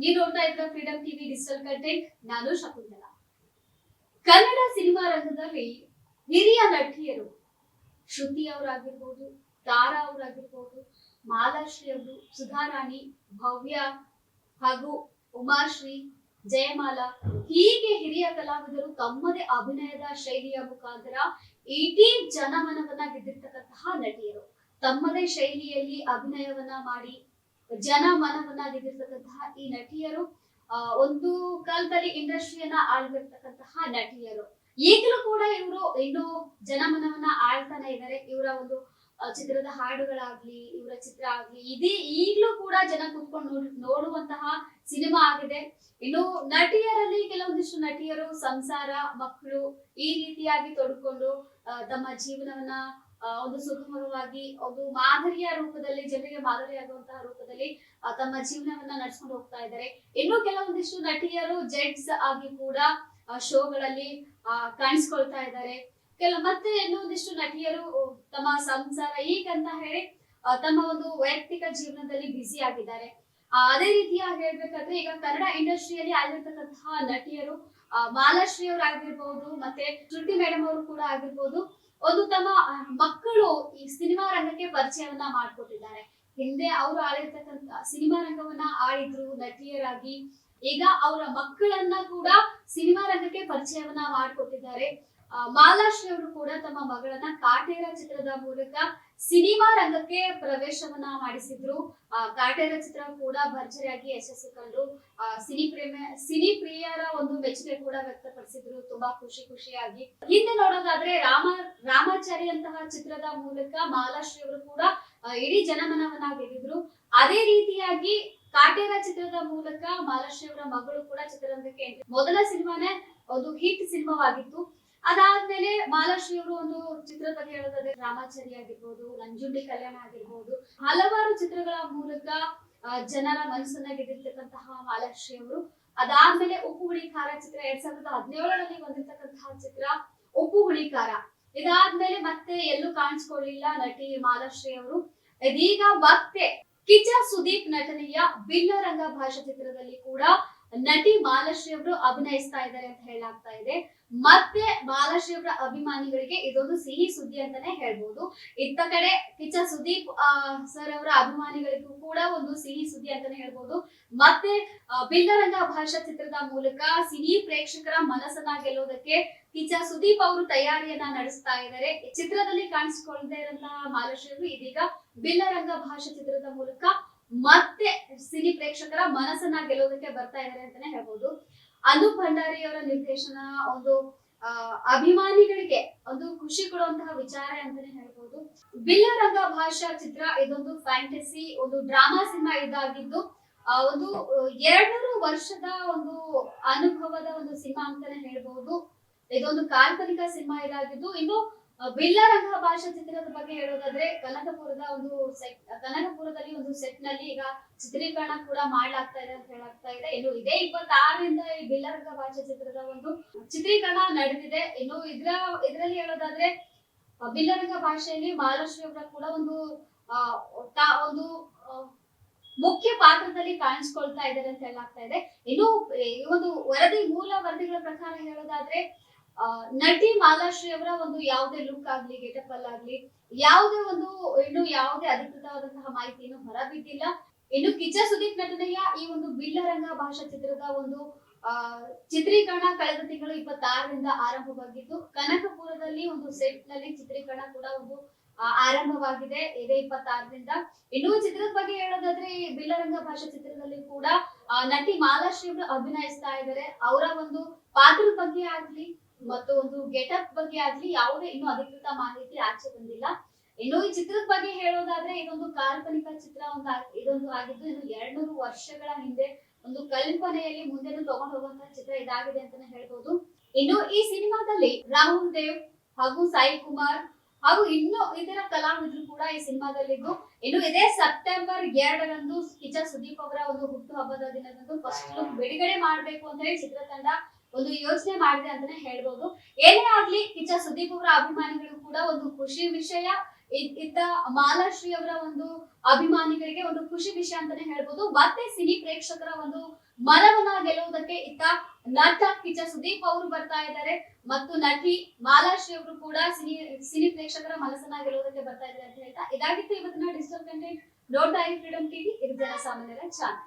ನೀವು ನೋಡ್ತಾ ಇದ್ರ ಫ್ರೀಡಂ ಟಿವಿ ಡಿಜಿಟಲ್ ಕಂಟೆಂಟ್. ನಾನು ಶಕುಂತಲಾ. ಕನ್ನಡ ಸಿನಿಮಾ ರಂಗದಲ್ಲಿ ಹಿರಿಯ ನಟಿಯರು ಶ್ರುತಿ ಅವರಾಗಿರ್ಬೋದು, ತಾರಾ ಅವರಾಗಿರ್ಬೋದು, ಮಾಲಾಶ್ರೀ ಅವರು, ಸುಧಾರಾಣಿ, ಭವ್ಯ ಹಾಗೂ ಉಮಾಶ್ರೀ, ಜಯಮಾಲಾ ಹೀಗೆ ಹಿರಿಯ ಕಲಾವಿದರು ತಮ್ಮದೇ ಅಭಿನಯದ ಶೈಲಿಯ ಮುಖಾಂತರ ಇಡೀ ಜನಮನವನ್ನ ಗೆದ್ದಿರ್ತಕ್ಕಂತಹ ನಟಿಯರು. ತಮ್ಮದೇ ಶೈಲಿಯಲ್ಲಿ ಅಭಿನಯವನ್ನ ಮಾಡಿ ಜನಮನವನ್ನ ಗೆದ್ದಿರ್ತಕ್ಕಂತಹ ಈ ನಟಿಯರು ಒಂದು ಕಾಲದಲ್ಲಿ ಇಂಡಸ್ಟ್ರಿಯನ್ನ ಆಳ್ತಿರ್ತಕ್ಕಂತಹ ನಟಿಯರು. ಈಗಲೂ ಕೂಡ ಇವರು ಇನ್ನು ಜನಮನವನ್ನ ಆಳ್ತಾನೆ ಇದ್ದಾರೆ. ಇವರ ಒಂದು ಚಿತ್ರದ ಹಾಡುಗಳಾಗ್ಲಿ, ಇವರ ಚಿತ್ರ ಆಗ್ಲಿ, ಇದೇ ಈಗಲೂ ಕೂಡ ಜನ ಕುತ್ಕೊಂಡು ನೋಡುವಂತಹ ಸಿನಿಮಾ ಆಗಿದೆ. ಇನ್ನು ನಟಿಯರಲ್ಲಿ ಕೆಲವೊಂದಿಷ್ಟು ನಟಿಯರು ಸಂಸಾರ, ಮಕ್ಕಳು ಈ ರೀತಿಯಾಗಿ ತೊಡ್ಕೊಂಡು ತಮ್ಮ ಜೀವನವನ್ನ ಒಂದು ಸುಗಮವಾಗಿ ಒಂದು ಮಾದರಿಯ ರೂಪದಲ್ಲಿ, ಜನರಿಗೆ ಮಾದರಿಯಾಗುವಂತಹ ರೂಪದಲ್ಲಿ ತಮ್ಮ ಜೀವನವನ್ನ ನಡೆಸ್ಕೊಂಡು ಹೋಗ್ತಾ ಇದ್ದಾರೆ. ಇನ್ನು ಕೆಲವೊಂದಿಷ್ಟು ನಟಿಯರು ಜಡ್ಜ್ ಆಗಿ ಕೂಡ ಶೋಗಳಲ್ಲಿ ಕಾಣಿಸ್ಕೊಳ್ತಾ ಇದ್ದಾರೆ. ಮತ್ತೆ ಇನ್ನೊಂದಿಷ್ಟು ನಟಿಯರು ತಮ್ಮ ಸಂಸಾರ ಈಗಂತ ಹೇಳಿ ತಮ್ಮ ಒಂದು ವೈಯಕ್ತಿಕ ಜೀವನದಲ್ಲಿ ಬ್ಯುಸಿ ಆಗಿದ್ದಾರೆ. ಅದೇ ರೀತಿಯಾಗಿ ಹೇಳ್ಬೇಕಾದ್ರೆ ಈಗ ಕನ್ನಡ ಇಂಡಸ್ಟ್ರಿಯಲ್ಲಿ ಆಗಿರ್ತಕ್ಕಂತಹ ನಟಿಯರು ಮಾಲಾಶ್ರೀ ಅವರು ಆಗಿರ್ಬೋದು, ಮತ್ತೆ ಶ್ರುತಿ ಮೇಡಮ್ ಅವರು ಕೂಡ ಆಗಿರ್ಬೋದು, ಒಂದು ತಮ್ಮ ಮಕ್ಕಳು ಈ ಸಿನಿಮಾ ರಂಗಕ್ಕೆ ಪರಿಚಯವನ್ನ ಮಾಡ್ಕೊಟ್ಟಿದ್ದಾರೆ. ಹಿಂದೆ ಅವರು ಆಳಿರ್ತಕ್ಕಂಥ ಸಿನಿಮಾ ರಂಗವನ್ನ ಆಳಿದ್ರು ನಟಿಯರಾಗಿ. ಈಗ ಅವರ ಮಕ್ಕಳನ್ನ ಕೂಡ ಸಿನಿಮಾ ರಂಗಕ್ಕೆ ಪರಿಚಯವನ್ನ ಮಾಡಿಕೊಟ್ಟಿದ್ದಾರೆ. ಮಾಲಾಶ್ರೀ ಅವರು ಕೂಡ ತಮ್ಮ ಮಗಳನ್ನ ಕಾಟೇರ ಚಿತ್ರದ ಮೂಲಕ ಸಿನಿಮಾ ರಂಗಕ್ಕೆ ಪ್ರವೇಶವನ್ನ ಮಾಡಿಸಿದ್ರು. ಕಾಟೇರ ಚಿತ್ರ ಕೂಡ ಭರ್ಜರಿಯಾಗಿ ಯಶಸ್ಸು ಕಂಡು ಸಿನಿ ಪ್ರಿಯರ ಒಂದು ಮೆಚ್ಚುಗೆ ಕೂಡ ವ್ಯಕ್ತಪಡಿಸಿದ್ರು. ತುಂಬಾ ಖುಷಿಯಾಗಿ. ಹಿಂದೆ ನೋಡೋದಾದ್ರೆ ರಾಮಾಚಾರಿ ಅಂತಹ ಚಿತ್ರದ ಮೂಲಕ ಮಾಲಾಶ್ರೀ ಅವರು ಕೂಡ ಇಡೀ ಜನಮನವನ್ನ ಗೆದ್ದಿದ್ರು. ಅದೇ ರೀತಿಯಾಗಿ ಕಾಟೇರ ಚಿತ್ರದ ಮೂಲಕ ಮಾಲಾಶ್ರೀ ಅವರ ಮಗಳು ಕೂಡ ಚಿತ್ರರಂಗಕ್ಕೆ ಮೊದಲ ಸಿನಿಮಾನೇ ಒಂದು ಹಿಟ್ ಸಿನಿಮಾವಾಗಿತ್ತು. ಅದಾದ್ಮೇಲೆ ಮಾಲಾಶ್ರೀ ಅವರು ಒಂದು ಚಿತ್ರದ ಬಗ್ಗೆ ಹೇಳೋದಾದ್ರೆ ರಾಮಾಚಾರಿ ಆಗಿರ್ಬೋದು, ನಂಜುಂಡಿ ಕಲ್ಯಾಣ ಆಗಿರ್ಬೋದು, ಹಲವಾರು ಚಿತ್ರಗಳ ಮೂಲಕ ಜನರ ಮನಸ್ಸನ್ನ ಗೆದ್ದಿರ್ತಕ್ಕಂತಹ ಮಾಲಾಶ್ರೀ ಅವರು. ಅದಾದ್ಮೇಲೆ ಉಪ್ಪು ಹುಳಿ ಖಾರ ಚಿತ್ರ 2017ರಲ್ಲಿ ಬಂದಿರ್ತಕ್ಕಂತಹ ಚಿತ್ರ ಉಪ್ಪು ಹುಳಿ ಖಾರ. ಇದಾದ್ಮೇಲೆ ಮತ್ತೆ ಎಲ್ಲೂ ಕಾಣಿಸ್ಕೊಳ್ಳಿಲ್ಲ ನಟಿ ಮಾಲಾಶ್ರೀ ಅವರು. ಇದೀಗ ಮತ್ತೆ ಕಿಚ್ಚ ಸುದೀಪ್ ನಟನೆಯ ಬಿಲ್ಲರಂಗ ಭಾಷಾ ಚಿತ್ರದಲ್ಲಿ ಕೂಡ ನಟಿ ಮಾಲಾಶ್ರೀ ಅವರು ಅಭಿನಯಿಸ್ತಾ ಇದ್ದಾರೆ ಅಂತ ಹೇಳಲಾಗ್ತಾ ಇದೆ. ಮತ್ತೆ ಮಾಲಾಶ್ರೀ ಅವರ ಅಭಿಮಾನಿಗಳಿಗೆ ಇದೊಂದು ಸಿಹಿ ಸುದ್ದಿ ಅಂತಾನೆ ಹೇಳ್ಬೋದು. ಇತ್ತ ಕಡೆ ಕಿಚ್ಚ ಸುದೀಪ್ ಸರ್ ಅವರ ಅಭಿಮಾನಿಗಳಿಗೂ ಕೂಡ ಒಂದು ಸಿಹಿ ಸುದ್ದಿ ಅಂತಾನೆ ಹೇಳ್ಬೋದು. ಮತ್ತೆ ಬಿಲ್ಲರಂಗ ಭಾಷಾ ಚಿತ್ರದ ಮೂಲಕ ಸಿನಿ ಪ್ರೇಕ್ಷಕರ ಮನಸ್ಸನ್ನ ಗೆಲ್ಲೋದಕ್ಕೆ ಕಿಚ್ಚ ಸುದೀಪ್ ಅವರು ತಯಾರಿಯನ್ನ ನಡೆಸ್ತಾ ಇದ್ದಾರೆ. ಚಿತ್ರದಲ್ಲಿ ಕಾಣಿಸಿಕೊಳ್ಳದೆ ಇರುವಂತಹ ಮಾಲಾಶ್ರೀ ಅವರು ಇದೀಗ ಬಿಲ್ಲರಂಗ ಭಾಷಾ ಚಿತ್ರದ ಮೂಲಕ ಮತ್ತೆ ಸಿನಿ ಪ್ರೇಕ್ಷಕರ ಮನಸ್ಸನ್ನ ಗೆಲ್ಲೋದಕ್ಕೆ ಬರ್ತಾ ಇದ್ದಾರೆ ಅಂತಾನೆ ಹೇಳ್ಬೋದು. ಅನೂಪ್ ಭಂಡಾರಿ ಅವರ ನಿರ್ದೇಶನ ಒಂದು ಅಭಿಮಾನಿಗಳಿಗೆ ಒಂದು ಖುಷಿ ಕೊಡುವಂತಹ ವಿಚಾರ ಅಂತಾನೆ ಹೇಳ್ಬೋದು. ಬಿಲ್ಲರಂಗ ಭಾಷಾ ಚಿತ್ರ ಇದೊಂದು ಫ್ಯಾಂಟಸಿ, ಒಂದು ಡ್ರಾಮಾ ಸಿನಿಮಾ ಇದಾಗಿದ್ದು ಒಂದು 200 ವರ್ಷದ ಒಂದು ಅನುಭವದ ಒಂದು ಸಿನಿಮಾ ಅಂತಾನೆ ಹೇಳ್ಬೋದು. ಇದೊಂದು ಕಾಲ್ಪನಿಕ ಸಿನಿಮಾ ಇದಾಗಿದ್ದು, ಇನ್ನು ಬಿಲ್ಲರಂಗ ಭಾಷಾ ಚಿತ್ರದ ಬಗ್ಗೆ ಹೇಳೋದಾದ್ರೆ ಕನಕಪುರದಲ್ಲಿ ಒಂದು ಸೆಟ್ ನಲ್ಲಿ ಈಗ ಚಿತ್ರೀಕರಣ ಕೂಡ ಮಾಡ್ಲಾಗ್ತಾ ಇದೆ ಅಂತ ಹೇಳಾಗ್ತಾ ಇದೆ. ಇನ್ನು ಇದೇ 26ರಿಂದ ಈ ಬಿಲ್ಲರಂಗ ಭಾಷಾ ಚಿತ್ರದ ಒಂದು ಚಿತ್ರೀಕರಣ ನಡೆದಿದೆ. ಇನ್ನು ಇದರಲ್ಲಿ ಹೇಳೋದಾದ್ರೆ ಬಿಲ್ಲರಂಗ ಭಾಷೆಯಲ್ಲಿ ಮಾಲಾಶ್ರೀ ಅವರ ಕೂಡ ಒಂದು ಮುಖ್ಯ ಪಾತ್ರದಲ್ಲಿ ಕಾಣಿಸ್ಕೊಳ್ತಾ ಇದ್ದಾರೆ ಅಂತ ಹೇಳಾಗ್ತಾ ಇದೆ. ಇನ್ನು ಈ ಒಂದು ಮೂಲ ವರದಿಗಳ ಪ್ರಕಾರ ಹೇಳೋದಾದ್ರೆ ನಟಿ ಮಾಲಾಶ್ರೀ ಅವರ ಒಂದು ಯಾವುದೇ ಲುಕ್ ಆಗ್ಲಿ, ಗೆಟಪ್ ಅಲ್ಲಾಗ್ಲಿ ಯಾವುದೇ ಅಧಿಕೃತವಾದಂತಹ ಮಾಹಿತಿಯನ್ನು ಹೊರಬಿದ್ದಿಲ್ಲ. ಇನ್ನು ಕಿಚ್ಚ ಸುದೀಪ್ ನಟನೆಯ ಈ ಒಂದು ಬಿಲ್ಲರಂಗ ಭಾಷಾ ಚಿತ್ರದ ಒಂದು ಚಿತ್ರೀಕರಣ ಕಳೆದ ತಿಂಗಳು 26ರಿಂದ ಆರಂಭವಾಗಿದ್ದು, ಕನಕಪುರದಲ್ಲಿ ಒಂದು ಸೆಟ್ ನಲ್ಲಿ ಚಿತ್ರೀಕರಣ ಕೂಡ ಒಂದು ಆರಂಭವಾಗಿದೆ ಇದೇ 26ರಿಂದ. ಇನ್ನು ಚಿತ್ರದ ಬಗ್ಗೆ ಹೇಳೋದಾದ್ರೆ ಈ ಬಿಲ್ಲರಂಗ ಭಾಷಾ ಚಿತ್ರದಲ್ಲಿ ಕೂಡ ನಟಿ ಮಾಲಾಶ್ರೀ ಅವರು ಅಭಿನಯಿಸ್ತಾ ಇದ್ದಾರೆ. ಅವರ ಒಂದು ಪಾತ್ರದ ಬಗ್ಗೆ ಆಗ್ಲಿ ಮತ್ತು ಒಂದು ಗೆಟಪ್ ಬಗ್ಗೆ ಆಗ್ಲಿ ಯಾವುದೇ ಇನ್ನು ಅಧಿಕೃತ ಮಾಹಿತಿ ಆಚೆ ಬಂದಿಲ್ಲ. ಇನ್ನು ಈ ಚಿತ್ರದ ಬಗ್ಗೆ ಹೇಳೋದಾದ್ರೆ ಇದೊಂದು ಕಾಲ್ಪನಿಕ ಚಿತ್ರ ಇದೊಂದು ಆಗಿದ್ದು, ಇದು 200 ವರ್ಷಗಳ ಹಿಂದೆ ಒಂದು ಕಲ್ಪನೆಯಲ್ಲಿ ಮುಂದೆ ತಗೊಂಡು ಹೋಗುವಂತಹ ಚಿತ್ರ ಇದಾಗಿದೆ ಅಂತಾನೆ ಹೇಳ್ಬೋದು. ಇನ್ನು ಈ ಸಿನಿಮಾದಲ್ಲಿ ರಾಹುಲ್ ದೇವ್ ಹಾಗೂ ಸಾಯಿ ಕುಮಾರ್ ಹಾಗೂ ಇನ್ನು ಇತರ ಕಲಾವಿದರು ಕೂಡ ಈ ಸಿನಿಮಾದಲ್ಲಿದ್ದು, ಇನ್ನು ಇದೇ ಸೆಪ್ಟೆಂಬರ್ 2ರಂದು ಕಿಚ್ಚ ಸುದೀಪ್ ಅವರ ಒಂದು ಹುಟ್ಟು ಹಬ್ಬದ ದಿನದಂದು ಫಸ್ಟ್ ಲುಕ್ ಬಿಡುಗಡೆ ಮಾಡಬೇಕು ಅಂತ ಹೇಳಿ ಚಿತ್ರತಂಡ ಒಂದು ಯೋಚನೆ ಮಾಡಿದೆ ಅಂತಾನೆ ಹೇಳ್ಬೋದು. ಏನೇ ಆಗ್ಲಿ ಕಿಚ್ಚ ಸುದೀಪ್ ಅವರ ಅಭಿಮಾನಿಗಳು ಕೂಡ ಒಂದು ಖುಷಿ ವಿಷಯ. ಇತ್ತ ಮಾಲಾಶ್ರೀ ಅವರ ಒಂದು ಅಭಿಮಾನಿಗಳಿಗೆ ಒಂದು ಖುಷಿ ವಿಷಯ ಅಂತಾನೆ ಹೇಳ್ಬೋದು. ಮತ್ತೆ ಸಿನಿ ಪ್ರೇಕ್ಷಕರ ಒಂದು ಮನವನ್ನ ಗೆಲ್ಲುವುದಕ್ಕೆ ಇತ್ತ ನಟ ಕಿಚ್ಚ ಸುದೀಪ್ ಅವರು ಬರ್ತಾ ಇದ್ದಾರೆ ಮತ್ತು ನಟಿ ಮಾಲಾಶ್ರೀ ಅವರು ಕೂಡ ಸಿನಿ ಪ್ರೇಕ್ಷಕರ ಮನಸ್ಸನ್ನ ಗೆಲ್ಲುವುದಕ್ಕೆ ಬರ್ತಾ ಇದ್ದಾರೆ ಅಂತ ಹೇಳ್ತಾ ಇದಾಗಿತ್ತು ಇವತ್ತಿನ ಡಿಜಿಟಲ್ ಕಂಟೆಂಟ್. ನೋಡ್ತಾ ಇರಿ ಫ್ರೀಡಂ ಟಿವಿ, ಇದು ಜನಸಾಮಾನ್ಯರ ಚಾನಲ್.